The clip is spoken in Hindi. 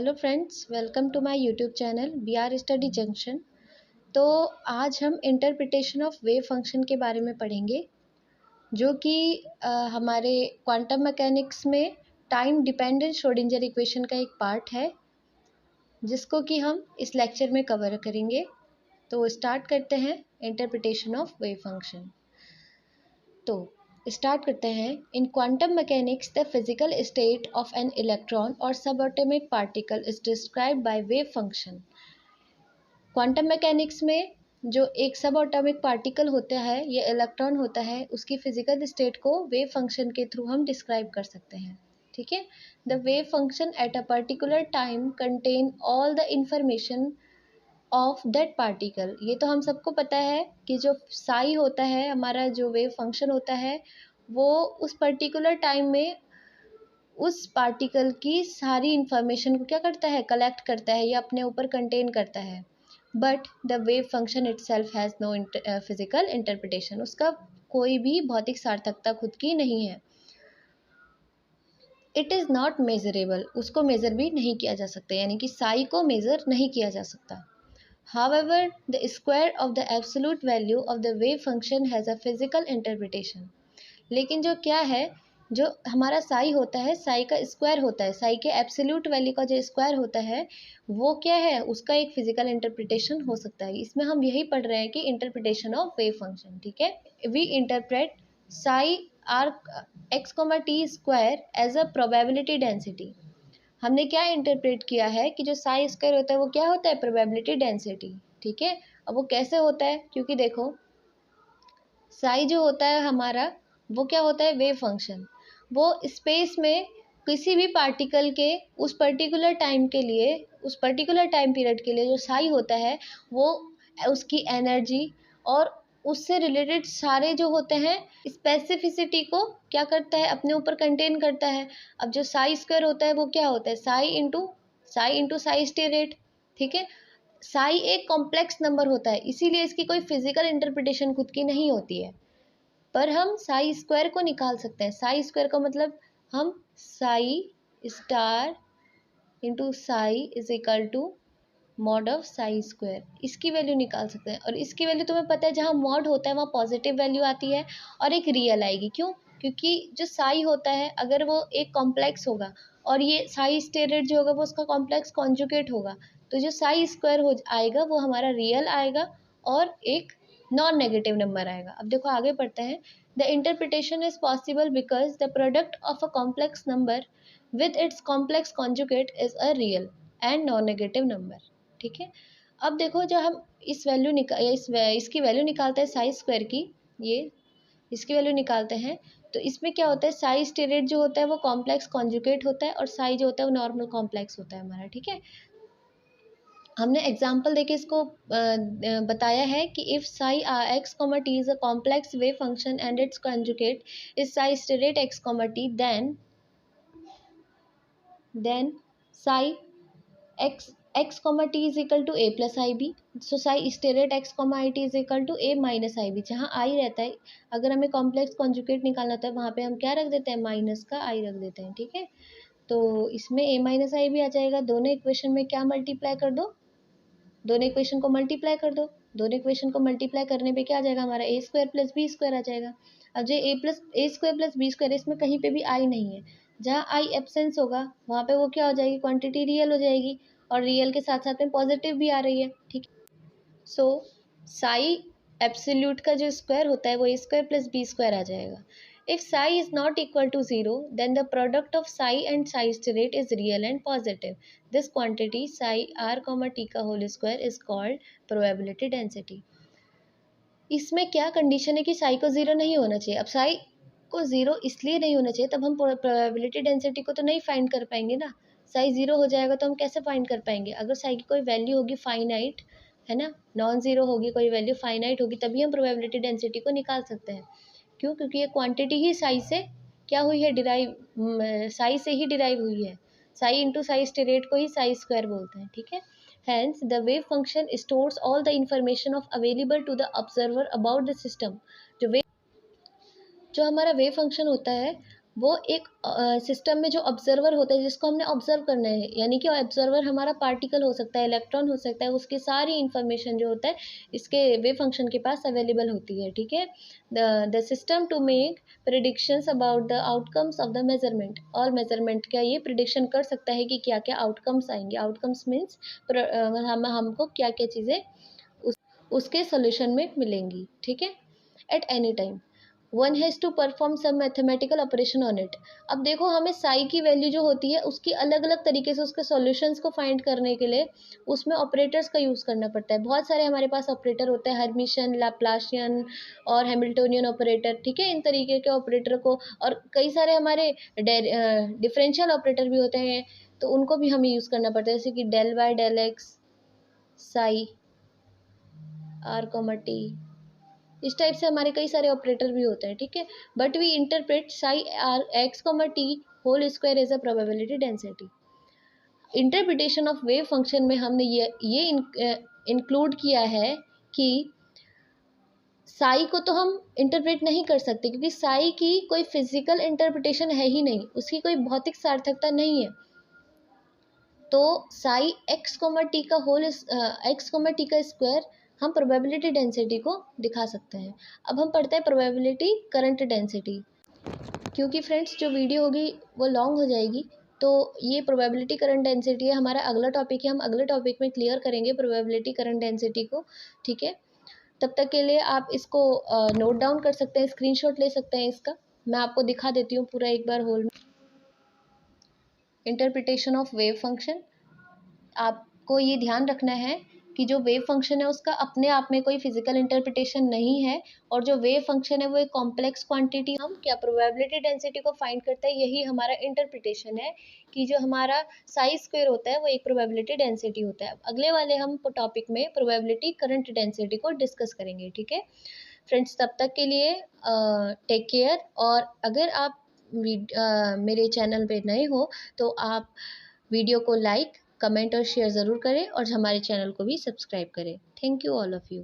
Hello friends, welcome to my YouTube channel B R study junction. तो आज हम इंटरप्रिटेशन ऑफ वेव फंक्शन के बारे में पढ़ेंगे, जो कि हमारे क्वांटम मैकेनिक्स में टाइम डिपेंडेंट श्रोडिंगर इक्वेशन का एक पार्ट है, जिसको कि हम इस लेक्चर में कवर करेंगे। तो स्टार्ट करते हैं इंटरप्रिटेशन ऑफ वेव फंक्शन। तो स्टार्ट करते हैं। इन quantum mechanics the physical state of an electron और सब atomic particle is described by wave function. Quantum mechanics में जो एक सब एटॉमिक पार्टिकल होता है या इलेक्ट्रॉन होता है, उसकी फिजिकल स्टेट को वेव फंक्शन के थ्रू हम डिस्क्राइब कर सकते हैं। ठीक है। The wave function at a particular time contain all the information of that particle. ये तो हम सबको पता है कि जो साई होता है, हमारा जो वेव फंक्शन होता है, वो उस पर्टिकुलर टाइम में उस पार्टिकल की सारी इंफॉर्मेशन को क्या करता है, कलेक्ट करता है या अपने ऊपर कंटेन करता है। But the wave function itself has no physical interpretation. उसका कोई भी भौतिक सार्थकता खुद की नहीं है। It is not measurable. उसको मेज़र भी नहीं किया जा सकता, यानी कि साई को मेज़र नहीं किया जा सकता। However, the square of the absolute value of the wave function has a physical interpretation. लेकिन जो क्या है, जो हमारा साई होता है, साई का स्क्वायर होता है, साई के एब्सोल्यूट वैल्यू का जो स्क्वायर होता है, वो क्या है, उसका एक फिजिकल इंटरप्रिटेशन हो सकता है। इसमें हम यही पढ़ रहे हैं कि इंटरप्रिटेशन ऑफ वेव फंक्शन। ठीक है। We interpret psi R X comma T square as a probability density. हमने क्या इंटरप्रेट किया है कि जो साई स्क्वायर होता है वो क्या होता है, प्रोबेबिलिटी डेंसिटी। ठीक है। अब वो कैसे होता है, क्योंकि देखो साई जो होता है हमारा, वो क्या होता है, वेव फंक्शन। वो स्पेस में किसी भी पार्टिकल के उस पर्टिकुलर टाइम के लिए, उस पर्टिकुलर टाइम पीरियड के लिए जो साई होता है, वो उसकी एनर्जी और उससे रिलेटेड सारे जो होते हैं स्पेसिफिसिटी को क्या करता है, अपने ऊपर कंटेन करता है। अब जो साई स्क्वायर होता है वो क्या होता है, साई इंटू साई स्टेरेट। ठीक है। साई एक कॉम्प्लेक्स नंबर होता है, इसीलिए इसकी कोई फिजिकल इंटरप्रिटेशन खुद की नहीं होती है। पर हम साई स्क्वायर को निकाल सकते हैं। साई स्क्वायर का मतलब हम psi star into psi is equal to mod of psi square, इसकी वैल्यू निकाल सकते हैं। और इसकी वैल्यू तुम्हें पता है, जहाँ मॉड होता है वहाँ पॉजिटिव वैल्यू आती है और एक रियल आएगी। क्यों? क्योंकि जो साई होता है, अगर वो एक कॉम्प्लेक्स होगा और ये साई स्टेरेट जो होगा वो उसका कॉम्प्लेक्स कॉन्जुगेट होगा, तो जो साई स्क्वायर हो आएगा वो हमारा रियल आएगा और एक नॉन नेगेटिव नंबर आएगा। अब देखो आगे पढ़ते हैं। The interpretation is possible because the product of a complex number with its complex conjugate is a real and non negative number. ठीक है। अब देखो, जब हम इस वैल्यू इसकी वैल्यू निकालते हैं साई स्क्वायर की, ये इसकी वैल्यू निकालते हैं, तो इसमें क्या होता है, साई स्टेरेट जो होता है वो कॉम्प्लेक्स कॉन्जुगेट होता है और साई जो होता है वो नॉर्मल कॉम्प्लेक्स होता है हमारा। ठीक है। हमने एग्जाम्पल देके इसको बताया है कि if psi X comma T is a complex wave function and its conjugate is psi star X comma T, then psi X comma T is equal to A plus I B. So psi star X comma I T is equal to A minus I B. जहाँ आई रहता है, अगर हमें कॉम्प्लेक्स कॉन्जुगेट निकालना होता है, वहाँ पे हम क्या रख देते हैं, माइनस का आई रख देते हैं। ठीक है। तो इसमें ए माइनस आई भी आ जाएगा। दोनों इक्वेशन में क्या मल्टीप्लाई कर दो, दोनों इक्वेशन को मल्टीप्लाई कर दो। दोनों इक्वेशन को मल्टीप्लाई करने पे क्या आ जाएगा, हमारा ए स्क्वायर प्लस बी स्क्वायर आ जाएगा। अब जो ए स्क्वायर प्लस बी स्क्वायर, इसमें कहीं पे भी आई नहीं है। जहाँ आई एब्सेंस होगा वहाँ पे वो क्या हो जाएगी, क्वांटिटी रियल हो जाएगी, और रियल के साथ साथ में पॉजिटिव भी आ रही है। ठीक है। सो साई एब्सोल्यूट का जो स्क्वायर होता है वो ए स्क्वायर प्लस बी स्क्वायर आ जाएगा। If psi is not equal to 0, then the product of psi and psi stirrate is real and positive. This quantity psi r comma t का whole square is called probability density. इसमें क्या कंडीशन है कि psi को 0 नहीं होना चाहिए। अब psi को 0 इसलिए नहीं होना चाहिए, तब हम probability density को तो नहीं फाइंड कर पाएंगे ना। psi 0 हो जाएगा तो हम कैसे फाइंड कर पाएंगे? अगर psi की कोई वैल्यू होगी फाइनाइट, है ना, नॉन ज़ीरो होगी, कोई वैल्यू फाइनाइट होगी, तभी हम प्रोबेबिलिटी डेंसिटी को निकाल सकते हैं। क्यों? क्योंकि ये क्वांटिटी ही साई से क्या हुई है, डिराइव, साई से ही डिराइव हुई है। साई इंटू साई स्टेरेट को ही साई स्क्वायर बोलते हैं। ठीक है। Hence the wave function stores all the information of available to the observer about the system. जो हमारा वेव फंक्शन होता है वो एक सिस्टम में जो ऑब्जर्वर होता है जिसको हमने ऑब्जर्व करना है, यानी कि ऑब्जर्वर हमारा पार्टिकल हो सकता है, इलेक्ट्रॉन हो सकता है, उसकी सारी इन्फॉर्मेशन जो होता है इसके वेव फंक्शन के पास अवेलेबल होती है, ठीक है। The system to make predictions about the outcomes of the measurement, और मेजरमेंट का ये प्रिडिक्शन कर सकता है कि क्या क्या आउटकम्स आएंगे। आउटकम्स मीन्स हमको क्या क्या चीज़ें उसके सोल्यूशन में मिलेंगी, ठीक है। At any time one has to perform some mathematical operation on it. अब देखो, हमें साई की वैल्यू जो होती है उसकी अलग अलग तरीके से उसके सॉल्यूशंस को फाइंड करने के लिए उसमें ऑपरेटर्स का यूज़ करना पड़ता है। बहुत सारे हमारे पास ऑपरेटर होते हैं, हर्मिशियन, लैप्लाशियन और हैमिल्टोनियन ऑपरेटर, ठीक है। इन तरीके के ऑपरेटर को, और कई सारे हमारे डिफरेंशियल ऑपरेटर भी होते हैं, तो उनको भी हमें यूज़ करना पड़ता है, जैसे कि del Y, del X, psi, R comma T. इस टाइप से हमारे कई सारे ऑपरेटर भी होते हैं, ठीक है। But we interpret psi R X comma T whole square as a probability density. Interpretation of wave function में हमने ये इंक्लूड किया है कि साई को तो हम इंटरप्रेट नहीं कर सकते, क्योंकि साई की कोई फिजिकल इंटरप्रिटेशन है ही नहीं, उसकी कोई भौतिक सार्थकता नहीं है। तो साई एक्स कोमा टी का होल एक्स कोमा टी का स्क्वायर हम प्रोबेबिलिटी डेंसिटी को दिखा सकते हैं। अब हम पढ़ते हैं प्रोबेबिलिटी करंट डेंसिटी। क्योंकि फ्रेंड्स जो वीडियो होगी वो लॉन्ग हो जाएगी, तो ये प्रोबेबिलिटी करंट डेंसिटी है हमारा अगला टॉपिक है, हम अगले टॉपिक में क्लियर करेंगे प्रोबेबिलिटी करंट डेंसिटी को, ठीक है। तब तक के लिए आप इसको नोट डाउन कर सकते हैं, स्क्रीनशॉट ले सकते हैं इसका। मैं आपको दिखा देती हूँ पूरा एक बार होल में। इंटरप्रिटेशन ऑफ वेव फंक्शन, आपको ये ध्यान रखना है कि जो वेव फंक्शन है उसका अपने आप में कोई फिजिकल इंटरप्रिटेशन नहीं है, और जो वेव फंक्शन है वो एक कॉम्प्लेक्स क्वांटिटी, हम क्या प्रोबेबिलिटी डेंसिटी को फाइंड करते हैं, यही हमारा इंटरप्रिटेशन है कि जो हमारा साई स्क्वायर होता है वो एक प्रोबेबिलिटी डेंसिटी होता है। अगले वाले हम टॉपिक में प्रोबेबिलिटी करंट डेंसिटी को डिस्कस करेंगे, ठीक है फ्रेंड्स। तब तक के लिए टेक केयर, और अगर आप मेरे चैनल पे नए हो तो आप वीडियो को लाइक, कमेंट और शेयर ज़रूर करें, और हमारे चैनल को भी सब्सक्राइब करें। Thank you all of you.